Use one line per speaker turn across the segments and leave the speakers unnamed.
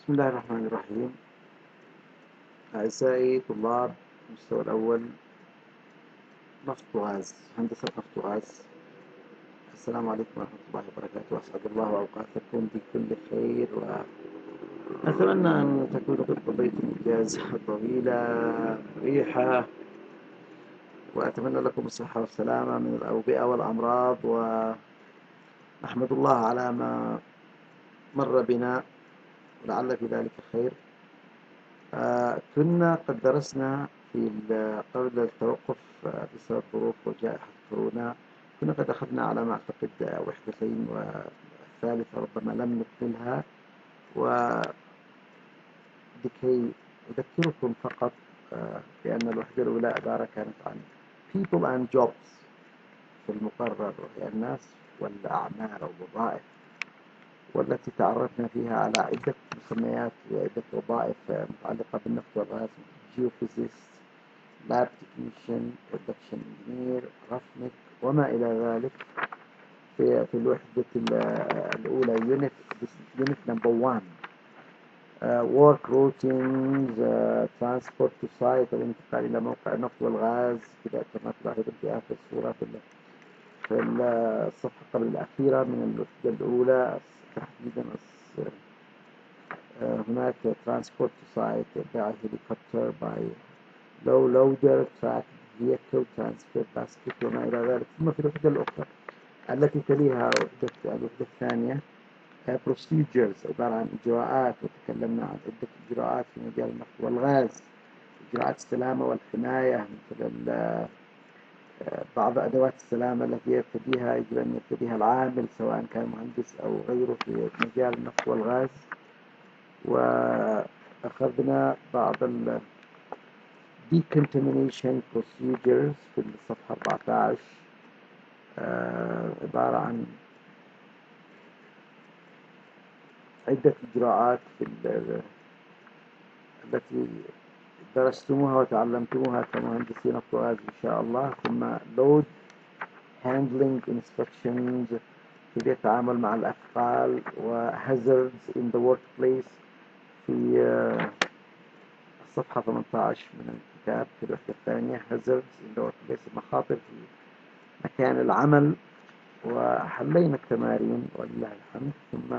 بسم الله الرحمن الرحيم. أعزائي طلاب المستوى الأول نفط وغاز، هندسة نفط وغاز. السلام عليكم ورحمة الله وبركاته، أسعد الله أوقاتكم بكل خير، وأتمنى أن تكونوا قد قضيتم إجازة طويلة مريحة، وأتمنى لكم الصحة والسلامة من الأوبئة والأمراض، ونحمد الله على ما مر بنا ولعل في ذلك خير. كنا قد درسنا قبل التوقف بسبب ظروف وجائحة كورونا، كنا قد أخذنا على ما أعتقد وحدتين، والثالثة ربما لم نكملها. ولكي أذكركم فقط بأن الوحدة الأولى عبارة كانت عن people and jobs في المقرر، وهي الناس والأعمال أو الوظائف، والتي تعرفنا فيها على عدة مسميات وعدة وظائف متعلقة بالنفط والغاز، جيوفيزيست، لاب تكنيشن، برودكشن انجينير، رفنك، وما إلى ذلك. في الوحدة الأولى يونت نمبر 1 work routines, transport to site، الانتقال إلى موقع النفط والغاز. كذا كما تلاحظون في الصورة في الصفحة قبل الأخيرة من الوحدة الأولى تحديدا. هناك transport to site by helicopter, by low loader, track vehicle, transfer basket، وما إلى ذلك. ثم في الوحدة الأخرى التي تليها الوحدة الثانية procedures، عبارة عن إجراءات، وتكلمنا عن عدة إجراءات في مجال النفط والغاز، إجراءات السلامة والحماية، مثل بعض أدوات السلامة التي يجب أن يرتديها العامل سواء كان مهندس أو غيره في مجال النفط والغاز. وأخذنا بعض decontamination procedures في الصفحة 14، عبارة عن عدة إجراءات التي درستموها وتعلمتموها كمهندسين نفط وغاز إن شاء الله. ثم load handling inspections، كيف التعامل مع الأثقال، و hazards in the workplace في الصفحة 18 من الكتاب في الوحدة الثانية. hazards in the workplace، المخاطر في مكان العمل، وحلينا التمارين ولله الحمد. ثم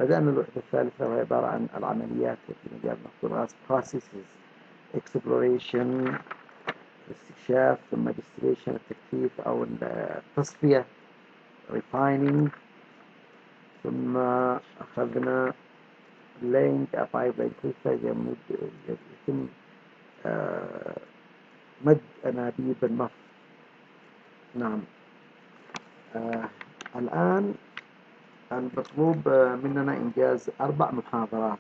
بدأنا الوحدة الثالثة، وهي عبارة عن العمليات في مجال النفط والغاز، processes، exploration، الاستكشاف، ثم distillation، التكثيف أو التصفية، refining. ثم أخذنا laying a pipeline، كيف يتم مد أنابيب النفط. نعم. الآن المطلوب مننا إنجاز 4 محاضرات.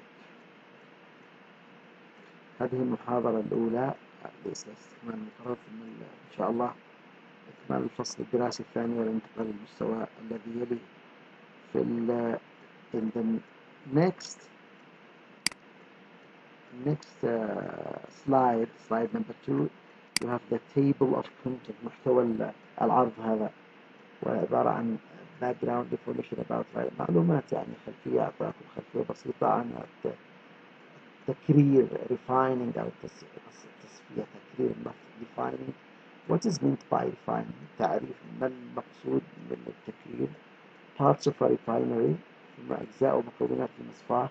هذه المحاضرة الأولى لاستكمال المقرر، ثم إن شاء الله إكمال الفصل الدراسي الثاني والانتقال للمستوى الذي يلي. في in the next slide number 2 you have the table of content، محتوى العرض هذا، وعبارة عن background information about معلومات، يعني خلفية، أعطاكم خلفية بسيطة عن تكرير refining أو تصفية، تكرير النفط defining. What is meant by refining؟ تعريف ما المقصود بالتكرير. Parts of a refinery، ثم أجزاء ومكونات المصفاة.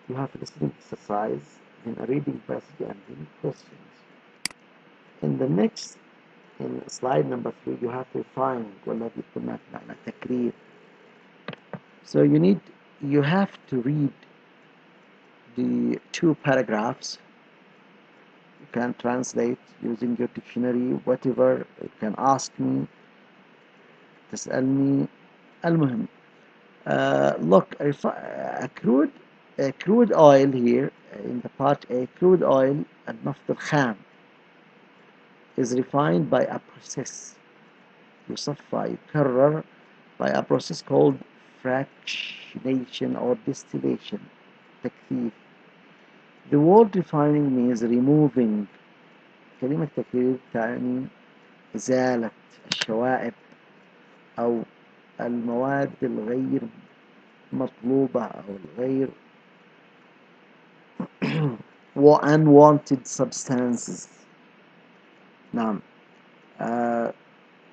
You have a listening exercise، then a reading passage, and then questions. In slide number 3 you have refining، والذي قلنا في معنى تكرير. So you have to read the 2 paragraphs. You can translate using your dictionary, whatever. You can ask me، تسألني. المهم look, crude oil here in the part A. Crude oil النفط الخام is refined by a process، يصفى يكرر by a process called fractionation or distillation، تكثيف. The word refining means removing. كلمة تكرير تعني إزالة الشوائب أو المواد الغير مطلوبة أو الغير unwanted substances. نعم.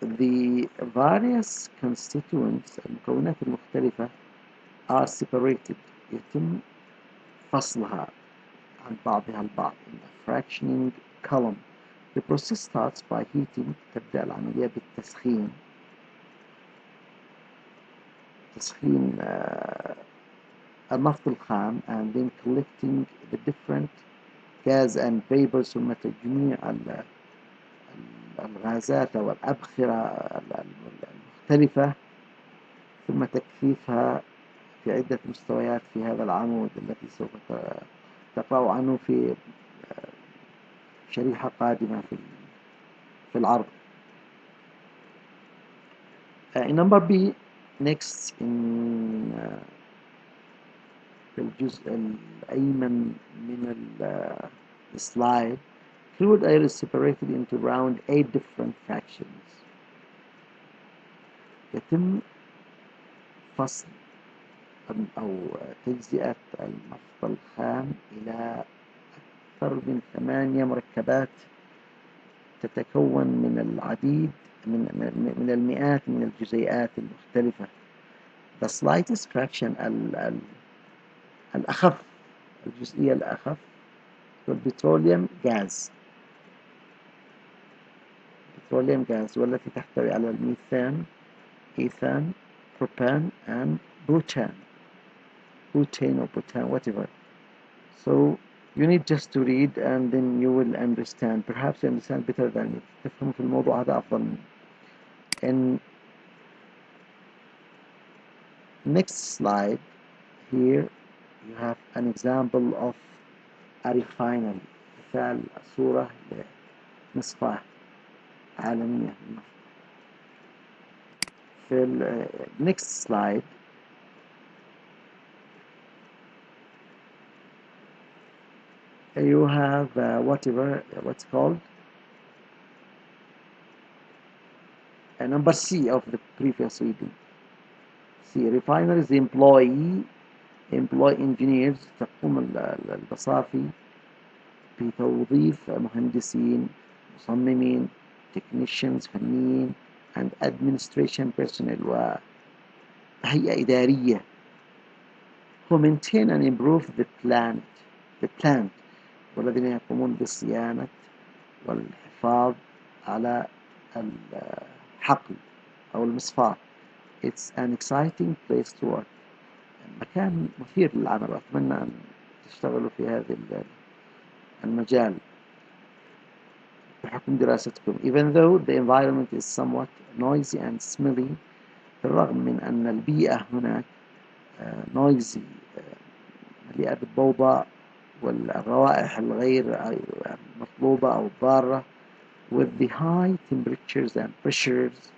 The various constituents المكونات المختلفة are separated يتم فصلها عن بعضها البعض in a fractioning column. The process starts by heating. تبدأ العملية بالتسخين. تسخين النفط الخام and then collecting the different gas and vapors ثم تجميع الغازات أو الأبخرة المختلفة ثم تكثيفها في عدة مستويات في هذا العمود التي سوف تقرأ عنه في شريحة قادمة في العرض. In number B, next in في الجزء الأيمن من السلايد, fluid air is separated into around 8 different fractions. يتم فصل أو تجزئة النفط الخام إلى أكثر من 8 مركبات تتكون من العديد من المئات من الجزيئات المختلفة. The slightest fraction الأخف الجزئية الأخف والبتروليوم غاز والتي تحتوي على الميثان إيثان بروبان and butane or butane, whatever. So you need just to read and then you will understand. Perhaps you understand better than me. تفهم في الموضوع هذا أفضل مني. In next slide here you have an example of a refinery. مثال صورة لمصفاة عالمية للنفط. في next slide you have what's called number C of the previous reading. C, refineries employ engineers. تقوم البصافي بتوظيف مهندسين مصممين technicians فنيين and administration personnel وهيئة إدارية who maintain and improve the plant والذين يقومون بالصيانة والحفاظ على الحقل أو المصفاة. It's an exciting place to work. مكان مثير للعمل وأتمنى أن تشتغلوا في هذا المجال بحكم دراستكم. Even though the environment is somewhat noisy and smelly, بالرغم من أن البيئة هناك noisy مليئة بالضوضاء والروائح الغير مطلوبة أو ضارة, with the high temperatures and pressures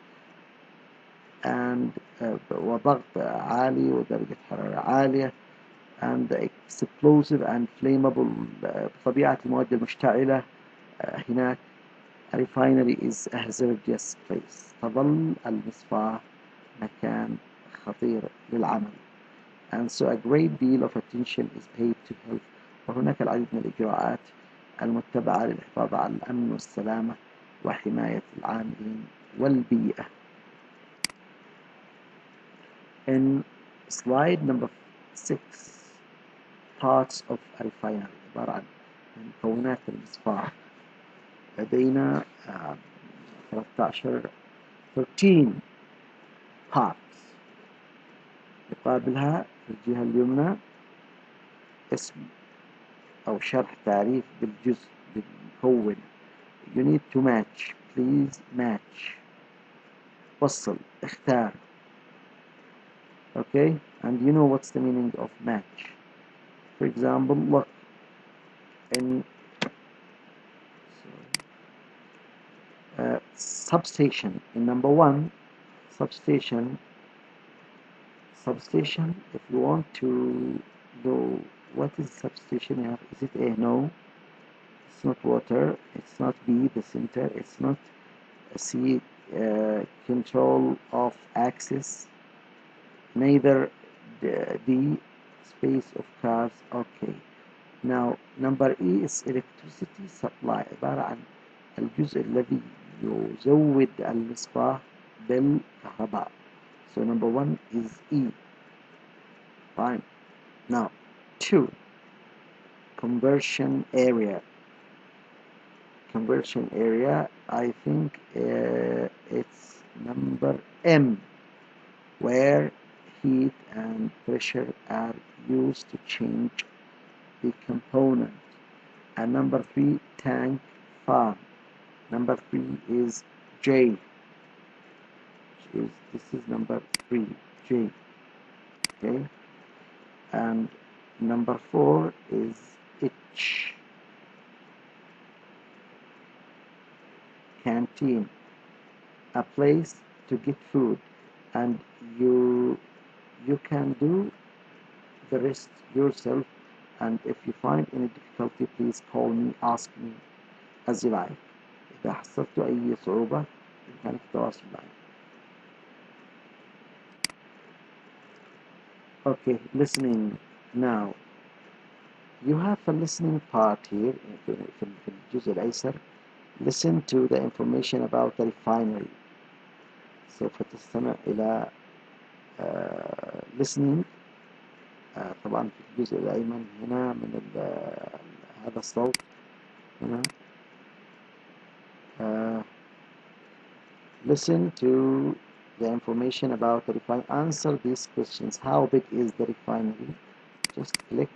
and وضغط عالي ودرجة حرارة عالية and the explosive and flammable بطبيعة المواد المشتعلة هناك. A refinery is a hazardous place. تظل المصفاة مكان خطير للعمل. And so a great deal of attention is paid to health. وهناك العديد من الإجراءات المتبعة للحفاظ على الأمن والسلامة وحماية العاملين والبيئة. In slide number 6, parts of a refinery عبارة عن مكونات المصفاة. لدينا 13 parts. يقابلها في الجهة اليمنى اسم أو شرح تعريف بالجزء بالمكون. You need to match. Please match. فصل اختار. Okay, and you know what's the meaning of match. For example, look in substation. In number 1, substation. If you want to know what is substation, you have, is it A? No, it's not water. It's not B, the center. It's not C, control of access. Neither D, space of cars. Okay, Now number E is electricity supply، عبارة عن الجزء الذي يزود المصباح بالكهرباء. So number one is E. Fine. Now 2, conversion area. Conversion area, I think it's number M, where heat and pressure are used to change the component. And number 3, tank farm. Number 3 is J. This is number 3, J. Okay. And number 4 is H, canteen, a place to get food, and you can do the rest yourself. And if you find any difficulty, please call me, ask me as you like. إذا حصلت أي صعوبة بإمكانك التواصل معي. Okay, listening now. You have a listening part here في الجزء الأيسر. Listen to the information about the refinery. سوف تستمع إلى listening. طبعا في الجزء الأيمن هنا من هذا الصوت هنا. Listen to the information about the refinery. Answer these questions. How big is the refinery? Just click